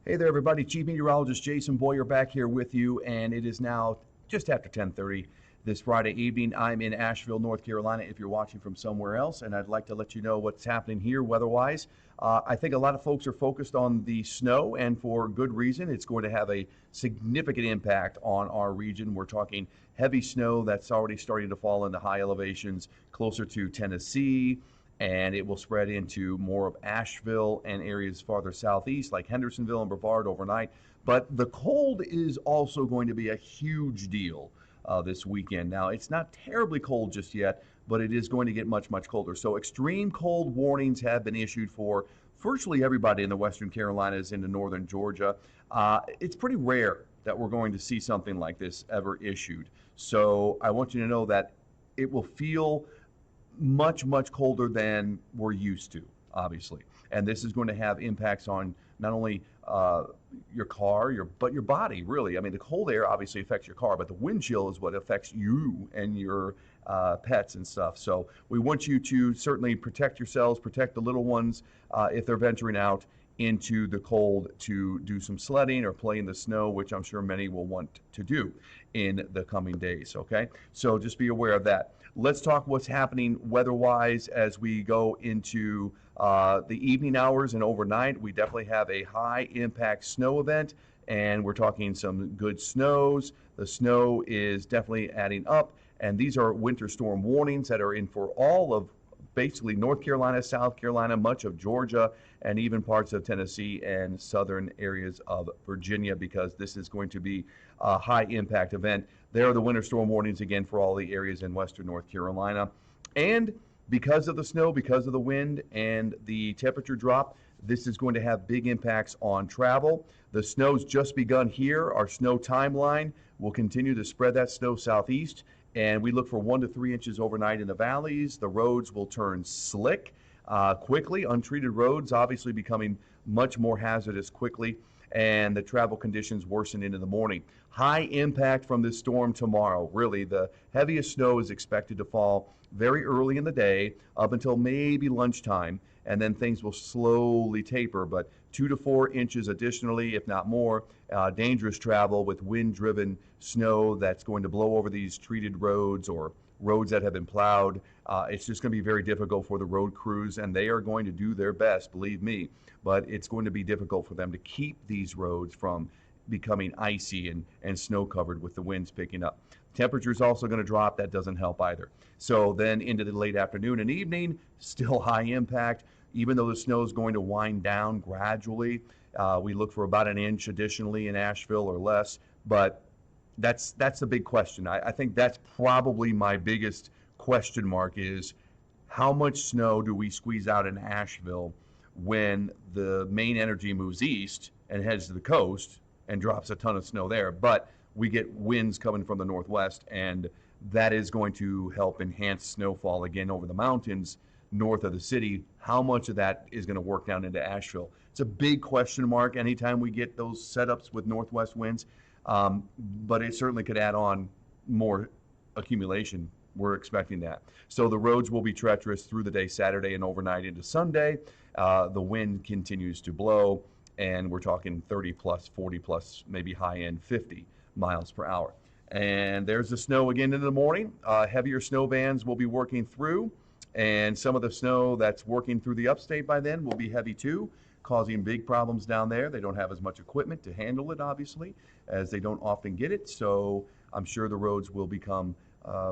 Hey there, everybody. Chief Meteorologist Jason Boyer back here with you, and it is now just after 10:30 this Friday evening. I'm in Asheville, North Carolina, if you're watching from somewhere else, and I'd like to let you know what's happening here weather-wise. I think a lot of folks are focused on the snow, and for good reason. It's going to have a significant impact on our region. We're talking heavy snow that's already starting to fall into high elevations closer to Tennessee, and it will spread into more of Asheville and areas farther southeast like Hendersonville and Brevard overnight. But the cold is also going to be a huge deal this weekend. Now, it's not terribly cold just yet, but it is going to get much, much colder. So extreme cold warnings have been issued for virtually everybody in the Western Carolinas into northern Georgia. It's pretty rare that we're going to see something like this ever issued. So I want you to know that it will feel much, much colder than we're used to, obviously. And this is going to have impacts on not only your car, but your body, really. I mean, the cold air obviously affects your car, but the wind chill is what affects you and your pets and stuff. So we want you to certainly protect yourselves, protect the little ones if they're venturing out into the cold to do some sledding or play in the snow, which I'm sure many will want to do in the coming days, okay? So just be aware of that. Let's talk what's happening weather-wise as we go into the evening hours and overnight. We definitely have a high-impact snow event, and we're talking some good snows. The snow is definitely adding up, and these are winter storm warnings that are in for all of basically North Carolina, South Carolina, much of Georgia, and even parts of Tennessee and southern areas of Virginia, because this is going to be a high impact event. There are the winter storm warnings again for all the areas in western North Carolina. And because of the snow, because of the wind and the temperature drop, this is going to have big impacts on travel. The snow's just begun here. Our snow timeline will continue to spread that snow southeast, and we look for 1 to 3 inches overnight in the valleys. The roads will turn slick quickly. Untreated roads obviously becoming much more hazardous quickly, and the travel conditions worsen into the morning. High impact from this storm tomorrow. Really, the heaviest snow is expected to fall very early in the day up until maybe lunchtime, and then things will slowly taper, but 2 to 4 inches additionally, if not more. Dangerous travel with wind-driven snow that's going to blow over these treated roads or roads that have been plowed. It's just going to be very difficult for the road crews, and they are going to do their best, believe me, but it's going to be difficult for them to keep these roads from becoming icy and snow covered with the winds picking up. Temperature is also going to drop. That doesn't help either. So then into the late afternoon and evening, still high impact. Even though the snow is going to wind down gradually, we look for about an inch additionally in Asheville or less, but that's a big question. I think that's probably my biggest question mark is how much snow do we squeeze out in Asheville when the main energy moves east and heads to the coast and drops a ton of snow there, but we get winds coming from the northwest, and that is going to help enhance snowfall again over the mountains north of the city. How much of that is going to work down into Asheville? It's a big question mark anytime we get those setups with northwest winds, but it certainly could add on more accumulation. We're expecting that. So the roads will be treacherous through the day Saturday and overnight into Sunday. The wind continues to blow, and we're talking 30 plus, 40 plus, maybe high end 50 miles per hour. And there's the snow again in the morning. Heavier snow bands will be working through, and some of the snow that's working through the upstate by then will be heavy too, causing big problems down there. They don't have as much equipment to handle it, obviously, as they don't often get it. So I'm sure the roads will become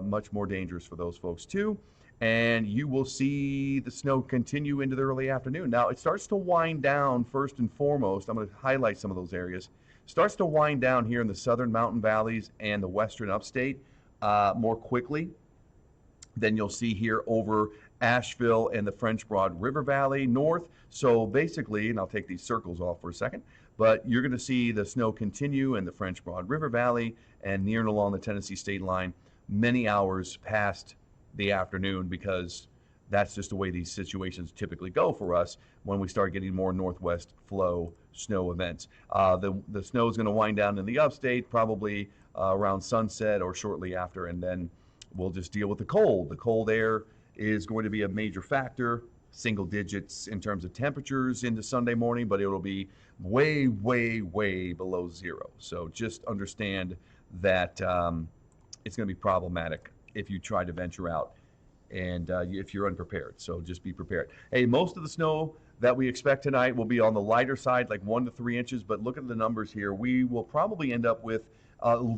much more dangerous for those folks too. And you will see the snow continue into the early afternoon. Now, it starts to wind down first and foremost. I'm going to highlight some of those areas. Starts to wind down here in the southern mountain valleys and the western upstate more quickly than you'll see here over Asheville and the French Broad River Valley north. So basically, and I'll take these circles off for a second, but you're going to see the snow continue in the French Broad River Valley and near and along the Tennessee state line many hours past the afternoon, because that's just the way these situations typically go for us when we start getting more northwest flow snow events. The snow is going to wind down in the upstate probably around sunset or shortly after, and then we'll just deal with the cold. The cold air is going to be a major factor. single digits in terms of temperatures into Sunday morning, but it'll be way, way, way below zero. So just understand that it's going to be problematic if you try to venture out and if you're unprepared. So just be prepared. Hey, most of the snow that we expect tonight will be on the lighter side, like 1 to 3 inches, but look at the numbers here. We will probably end up with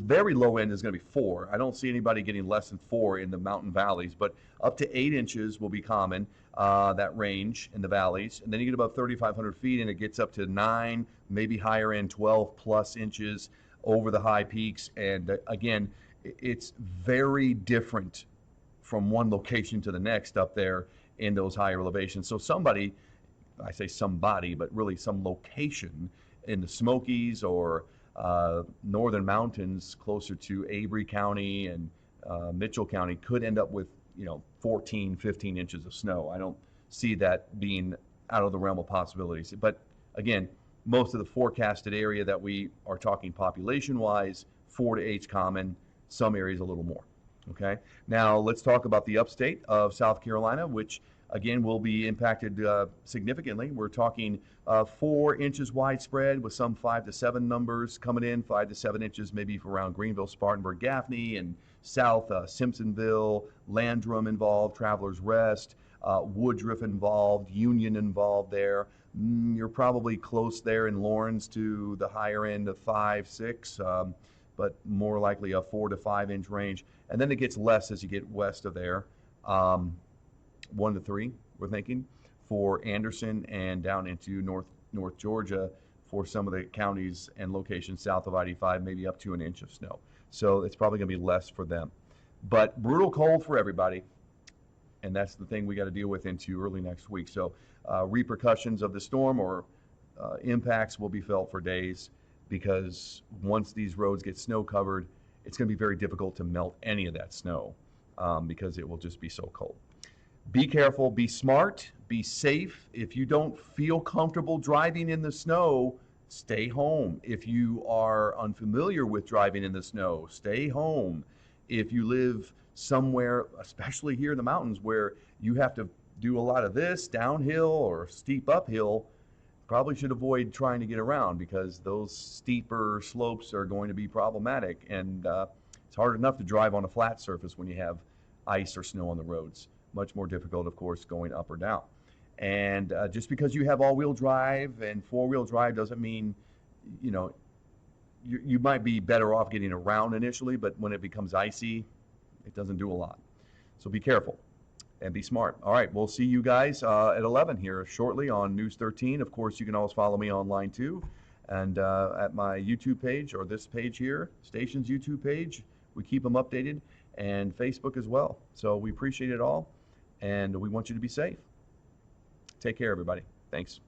very low end is going to be 4. I don't see anybody getting less than 4 in the mountain valleys, but up to 8 inches will be common, that range in the valleys. And then you get above 3,500 feet and it gets up to 9, maybe higher end, 12 plus inches over the high peaks. And again, it's very different from one location to the next up there in those higher elevations. So somebody, I say somebody, but really some location in the Smokies or northern mountains closer to Avery County and Mitchell County could end up with 14, 15 inches of snow. I don't see that being out of the realm of possibilities. But again, most of the forecasted area that we are talking population-wise, 4 to 8 common, some areas a little more. Okay, now let's talk about the upstate of South Carolina, which again will be impacted significantly. We're talking 4 inches widespread with some 5 to 7 numbers coming in, 5 to 7 inches maybe around Greenville, Spartanburg, Gaffney, and south Simpsonville, Landrum involved, Travelers Rest, Woodruff involved, Union involved there. You're probably close there in Lawrence to the higher end of 5, 6, but more likely a 4 to 5 inch range. And then it gets less as you get west of there. 1 to 3, we're thinking, for Anderson and down into North Georgia for some of the counties and locations south of I-85, maybe up to an inch of snow. So it's probably going to be less for them. But brutal cold for everybody, and that's the thing we got to deal with into early next week. So repercussions of the storm or impacts will be felt for days, because once these roads get snow covered, it's going to be very difficult to melt any of that snow because it will just be so cold. Be careful, be smart, be safe. If you don't feel comfortable driving in the snow, stay home. If you are unfamiliar with driving in the snow, stay home. If you live somewhere, especially here in the mountains, where you have to do a lot of this downhill or steep uphill, probably should avoid trying to get around, because those steeper slopes are going to be problematic. And it's hard enough to drive on a flat surface when you have ice or snow on the roads. Much more difficult, of course, going up or down. And just because you have all-wheel drive and four-wheel drive doesn't mean, you might be better off getting around initially, but when it becomes icy, it doesn't do a lot. So be careful and be smart. All right, we'll see you guys at 11 here shortly on News 13. Of course, you can always follow me online too, and at my YouTube page, or this page here, station's YouTube page. We keep them updated, and Facebook as well. So we appreciate it all, and we want you to be safe. Take care, everybody. Thanks.